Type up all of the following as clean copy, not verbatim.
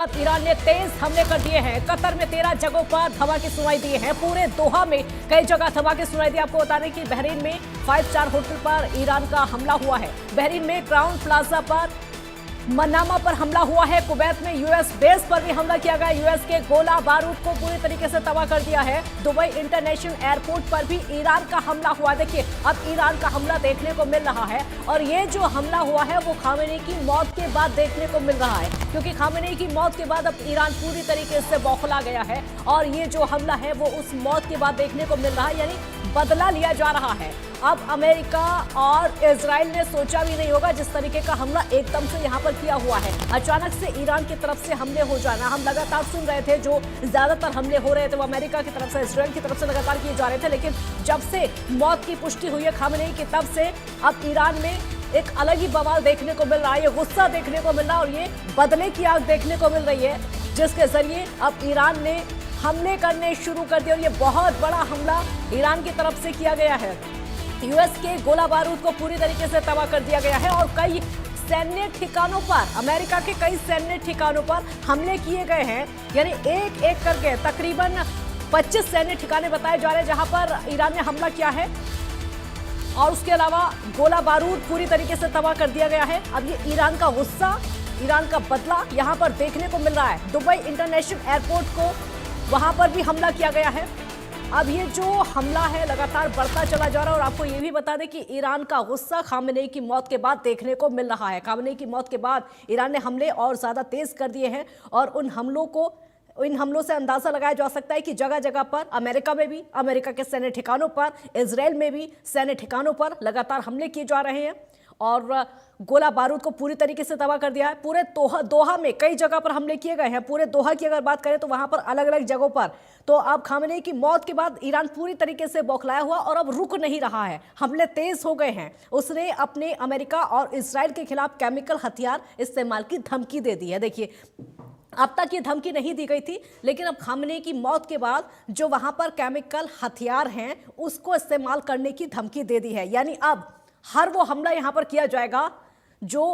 अब ईरान ने तेज हमले कर दिए हैं। कतर में 13 जगहों पर धमाके सुनाई दिए हैं। पूरे दोहा में कई जगह धमाके सुनाई दिए। आपको बता दें कि बहरीन में 5 स्टार होटल पर ईरान का हमला हुआ है। बहरीन में क्राउन प्लाजा पर, मनामा पर हमला हुआ है। कुवैत में यूएस बेस पर भी हमला किया गया। यूएस के गोला बारूद को पूरी तरीके से तबाह कर दिया है। दुबई इंटरनेशनल एयरपोर्ट पर भी ईरान का हमला हुआ। देखिए, अब ईरान का हमला देखने को मिल रहा है और ये जो हमला हुआ है वो खामेनी की मौत के बाद देखने को मिल रहा है, क्योंकि खामेनी की मौत के बाद अब ईरान पूरी तरीके से बौखला गया है और ये जो हमला है वो उस मौत के बाद देखने को मिल रहा है, यानी बदला लिया जा रहा है। अब अमेरिका और इजराइल ने सोचा भी नहीं होगा जिस तरीके का हमला एकदम से यहाँ पर किया हुआ है। अचानक से ईरान की तरफ से हमले हो जाना, हम लगातार सुन रहे थे जो ज्यादातर हमले हो रहे थे वो अमेरिका की तरफ से, इजराइल की तरफ से लगातार किए जा रहे थे, लेकिन जब से मौत की पुष्टि हुई है खामेनी की, तब से अब ईरान में एक अलग ही बवाल देखने को मिल रहा है। ये गुस्सा देखने को मिल रहा है और ये बदले की आग देखने को मिल रही है, जिसके जरिए अब ईरान ने हमले करने शुरू कर दिए और ये बहुत बड़ा हमला ईरान की तरफ से किया गया है। यूएस के गोला बारूद को पूरी तरीके से तबाह कर दिया गया है और कई सैन्य ठिकानों पर, अमेरिका के कई सैन्य ठिकानों पर हमले किए गए हैं। यानी एक एक करके तकरीबन 25 सैन्य ठिकाने बताए जा रहे हैं जहां पर ईरान ने हमला किया है और उसके अलावा गोला बारूद पूरी तरीके से तबाह कर दिया गया है। अब ये ईरान का गुस्सा, ईरान का बदला यहां पर देखने को मिल रहा है। दुबई इंटरनेशनल एयरपोर्ट को वहां पर भी हमला किया गया है। अब ये जो हमला है लगातार बढ़ता चला जा रहा है और आपको ये भी बता दें कि ईरान का गुस्सा खामेनी की मौत के बाद देखने को मिल रहा है। खामेनी की मौत के बाद ईरान ने हमले और ज्यादा तेज कर दिए हैं और इन हमलों से अंदाजा लगाया जा सकता है कि जगह जगह पर, अमेरिका में भी, अमेरिका के सैन्य ठिकानों पर, इजराइल में भी सैन्य ठिकानों पर लगातार हमले किए जा रहे हैं और गोला बारूद को पूरी तरीके से तबाह कर दिया है। पूरे दोहा में कई जगह पर हमले किए गए हैं। पूरे दोहा की अगर बात करें तो वहां पर अलग अलग जगहों पर, तो अब खामेनी की मौत के बाद ईरान पूरी तरीके से बौखलाया हुआ और अब रुक नहीं रहा है। हमले तेज हो गए हैं। उसने अपने अमेरिका और इजराइल के खिलाफ केमिकल हथियार इस्तेमाल की धमकी दे दी है। देखिए, अब तक ये धमकी नहीं दी गई थी, लेकिन अब खामेनी की मौत के बाद जो वहां पर केमिकल हथियार हैं उसको इस्तेमाल करने की धमकी दे दी है। यानी अब हर वो हमला यहां पर किया जाएगा जो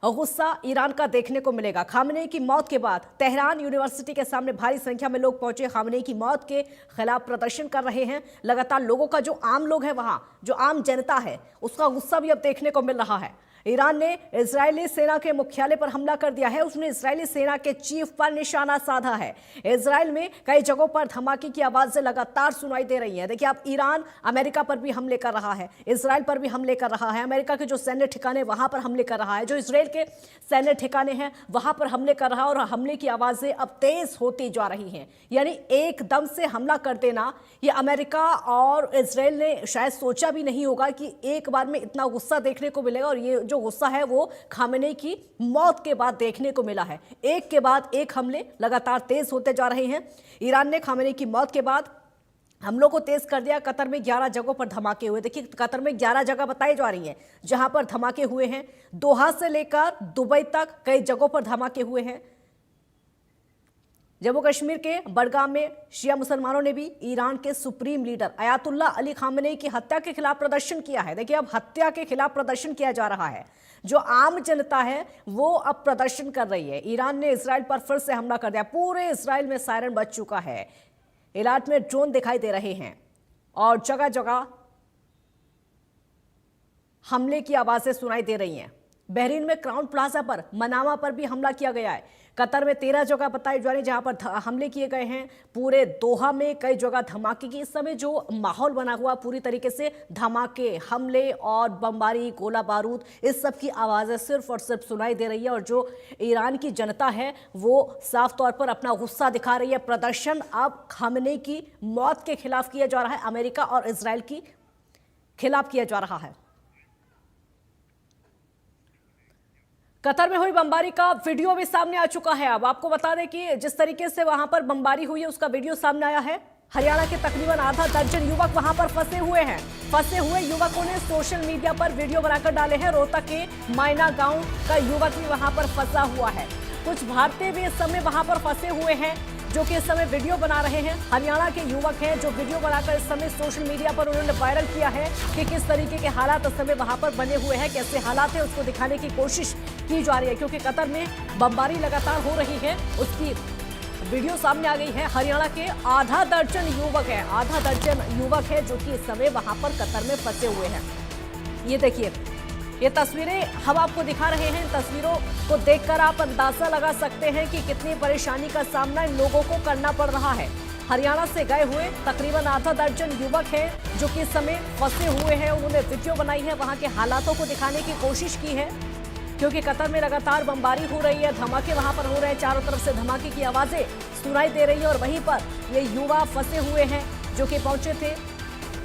गुस्सा ईरान का देखने को मिलेगा। खामेनी की मौत के बाद तेहरान यूनिवर्सिटी के सामने भारी संख्या में लोग पहुंचे, खामेनी की मौत के खिलाफ प्रदर्शन कर रहे हैं। लगातार लोगों का, जो आम लोग हैं वहां, जो आम जनता है, उसका गुस्सा भी अब देखने को मिल रहा है। ईरान ने इजरायली सेना के मुख्यालय पर हमला कर दिया है। उसने इजरायली सेना के चीफ पर निशाना साधा है। इजराइल में कई जगहों पर धमाके की आवाजें लगातार सुनाई दे रही हैं। देखिए, अब ईरान अमेरिका पर भी हमले कर रहा है, इजराइल पर भी हमले कर रहा है। अमेरिका के जो सैन्य ठिकाने वहां पर हमले कर रहा है, जो इजराइल के सैन्य ठिकाने हैं वहां पर हमले कर रहा है और हमले की आवाजें अब तेज होती जा रही हैं। यानी एकदम से हमला कर देना, ये अमेरिका और इजराइल ने शायद सोचा भी नहीं होगा कि एक बार में इतना गुस्सा देखने को मिलेगा और ये जो गुस्सा है वो खामेनी की मौत के बाद देखने को मिला है। एक के बाद एक हमले लगातार तेज होते जा रहे हैं। ईरान ने खामेनी की मौत के बाद हमलों को तेज कर दिया। कतर में 11 जगहों पर धमाके हुए। देखिए, कतर में 11 जगह बताई जा रही हैं जहां पर धमाके हुए हैं। दोहा से लेकर दुबई तक कई जगहों पर धमाके हुए हैं। जम्मू कश्मीर के बडगाम में शिया मुसलमानों ने भी ईरान के supreme leader Ayatollah Ali Khamenei की हत्या के खिलाफ प्रदर्शन किया है। देखिए, अब हत्या के खिलाफ प्रदर्शन किया जा रहा है। जो आम जनता है वो अब प्रदर्शन कर रही है। ईरान ने इजराइल पर फिर से हमला कर दिया। पूरे इजराइल में सायरन बज चुका है। इलाट में ड्रोन दिखाई दे रहे हैं और जगह जगह हमले की आवाजें सुनाई दे रही हैं। बहरीन में क्राउन प्लाजा पर, मनामा पर भी हमला किया गया है। कतर में 13 जगह बताई जा रही है जहां पर हमले किए गए हैं। पूरे दोहा में कई जगह धमाके की, इस समय जो माहौल बना हुआ पूरी तरीके से धमाके, हमले और बमबारी, गोला बारूद, इस सब की आवाजें सिर्फ और सिर्फ सुनाई दे रही है और जो ईरान की जनता है वो साफ तौर पर अपना गुस्सा दिखा रही है। प्रदर्शन अब खामेनी की मौत के खिलाफ किया जा रहा है, अमेरिका और इजराइल के खिलाफ किया जा रहा है। कतर में हुई बमबारी का वीडियो भी सामने आ चुका है। अब आपको बता दें कि जिस तरीके से वहां पर बमबारी हुई है उसका वीडियो सामने आया है। हरियाणा के तकरीबन आधा दर्जन युवक वहां पर फंसे हुए हैं। फंसे हुए युवकों ने सोशल मीडिया पर वीडियो बनाकर डाले हैं। रोहतक के मायना गांव का युवक भी वहां पर फंसा हुआ है। कुछ भारतीय भी इस समय वहां पर फंसे हुए हैं। जो कि इस समय वीडियो बना रहे हैं। हरियाणा के युवक हैं जो वीडियो बनाकर इस समय सोशल मीडिया पर उन्होंने वायरल किया है कि किस तरीके के हालात इस समय वहां पर बने हुए हैं, कैसे हालात है उसको दिखाने की कोशिश की जा रही है, क्योंकि कतर में बमबारी लगातार हो रही है। उसकी वीडियो सामने आ गई है। हरियाणा के आधा दर्जन युवक है जो कि इस समय वहां पर कतर में फंसे हुए हैं। ये देखिए, ये तस्वीरें हम आपको दिखा रहे हैं। इन तस्वीरों को देखकर आप अंदाजा लगा सकते हैं कि कितनी परेशानी का सामना इन लोगों को करना पड़ रहा है। हरियाणा से गए हुए तकरीबन आधा दर्जन युवक हैं जो कि इस समय फंसे हुए हैं। उन्होंने वीडियो बनाई है, वहां के हालातों को दिखाने की कोशिश की है, क्योंकि कतर में लगातार बमबारी हो रही है, धमाके वहां पर हो रहे हैं, चारों तरफ से धमाके की आवाजें सुनाई दे रही है और वहीं पर ये युवा फंसे हुए हैं जो कि पहुंचे थे।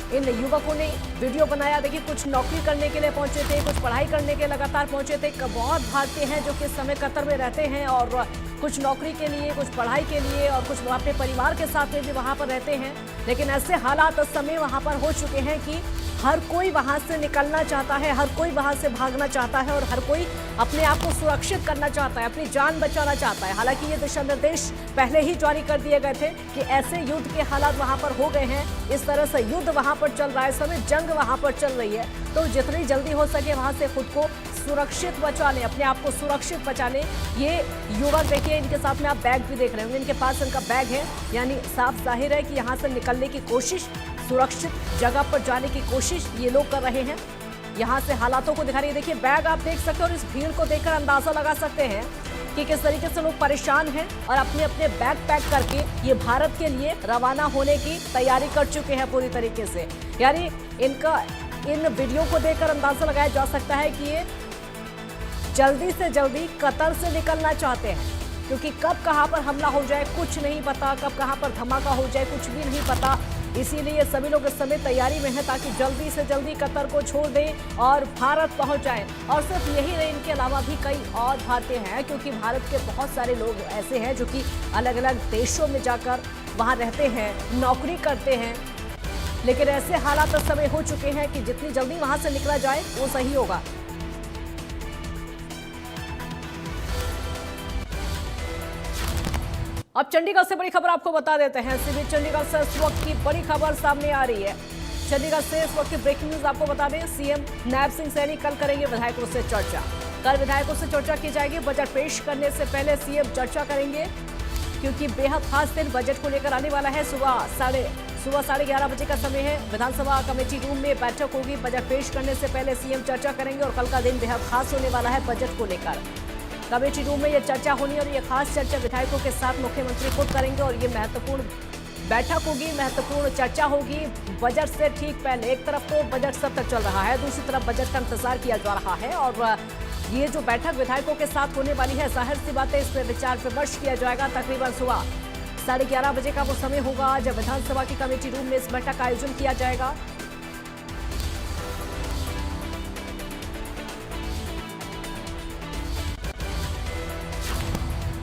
इन युवकों ने वीडियो बनाया। देखिए, कुछ नौकरी करने के लिए पहुंचे थे, कुछ पढ़ाई करने के लगातार पहुंचे थे। बहुत भारतीय हैं जो कि इस समय कतर में रहते हैं और कुछ नौकरी के लिए, कुछ पढ़ाई के लिए और कुछ अपने परिवार के साथ में भी वहां पर रहते हैं। लेकिन ऐसे हालात इस समय वहां पर हो चुके हैं कि हर कोई वहां से निकलना चाहता है, हर कोई वहां से भागना चाहता है और हर कोई अपने आप को सुरक्षित करना चाहता है, अपनी जान बचाना चाहता है। हालांकि ये दिशा निर्देश पहले ही जारी कर दिए गए थे कि ऐसे युद्ध के हालात वहां पर हो गए हैं, इस तरह से युद्ध वहां पर चल रहा है, इस समय जंग वहां पर चल रही है, तो जितनी जल्दी हो सके वहां से खुद को सुरक्षित बचा लें, अपने आप को सुरक्षित बचा लें। ये युवक देखिए, इनके साथ में आप बैग भी देख रहे होंगे, इनके पास इनका बैग है, यानी साफ जाहिर है कि यहाँ से निकलने की कोशिश, सुरक्षित जगह पर जाने की कोशिश ये लोग कर रहे हैं। यहाँ से हालातों को दिखा रही है। देखिए, बैग आप देख सकते हो और इस भीड़ को देखकर अंदाजा लगा सकते हैं कि किस तरीके से लोग परेशान हैं और अपने अपने बैग पैक करके ये भारत के लिए रवाना होने की तैयारी कर चुके हैं पूरी तरीके से। यानी इन वीडियो को देखकर अंदाजा लगाया जा सकता है कि ये जल्दी से जल्दी कतर से निकलना चाहते हैं, क्योंकि कब कहां पर हमला हो जाए कुछ नहीं पता, कब कहां पर धमाका हो जाए कुछ भी नहीं पता। इसीलिए सभी लोग इस समय तैयारी में हैं ताकि जल्दी से जल्दी कतर को छोड़ दें और भारत पहुंच जाएं। और सिर्फ यही नहीं, इनके अलावा भी कई और भारतीय हैं, क्योंकि भारत के बहुत सारे लोग ऐसे हैं जो कि अलग अलग देशों में जाकर वहां रहते हैं, नौकरी करते हैं। लेकिन ऐसे हालात इस समय हो चुके हैं कि जितनी जल्दी वहां से निकला जाए वो सही होगा। अब चंडीगढ़ से बड़ी खबर आपको बता देते हैं। सीबी चंडीगढ़ से इस वक्त की बड़ी खबर सामने आ रही है। चंडीगढ़ से इस वक्त की ब्रेकिंग न्यूज आपको बता दें। सीएम नायब सिंह सैनी कल करेंगे विधायकों से चर्चा। कल विधायकों से चर्चा की जाएगी। बजट पेश करने से पहले सीएम चर्चा करेंगे, क्योंकि बेहद खास दिन बजट को लेकर आने वाला है। सुबह 11:30 बजे का समय है। विधानसभा कमेटी रूम में बैठक होगी। बजट पेश करने से पहले सीएम चर्चा करेंगे और कल का दिन बेहद खास होने वाला है बजट को लेकर। कमेटी रूम में यह चर्चा होनी और ये खास चर्चा विधायकों के साथ मुख्यमंत्री खुद करेंगे और ये महत्वपूर्ण बैठक होगी, महत्वपूर्ण चर्चा होगी बजट से ठीक पहले। एक तरफ तो बजट सत्र चल रहा है, दूसरी तरफ बजट का इंतजार किया जा रहा है और ये जो बैठक विधायकों के साथ होने वाली है, जाहिर सी बात है, इस पर विचार विमर्श किया जाएगा। तकरीबन सुबह 11:30 बजे का वो समय होगा जब विधानसभा की कमेटी रूम में इस बैठक का आयोजन किया जाएगा।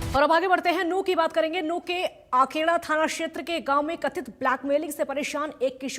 और अब आगे बढ़ते हैं, नू की बात करेंगे। नू के आखेड़ा थाना क्षेत्र के गांव में कथित ब्लैकमेलिंग से परेशान एक किशोर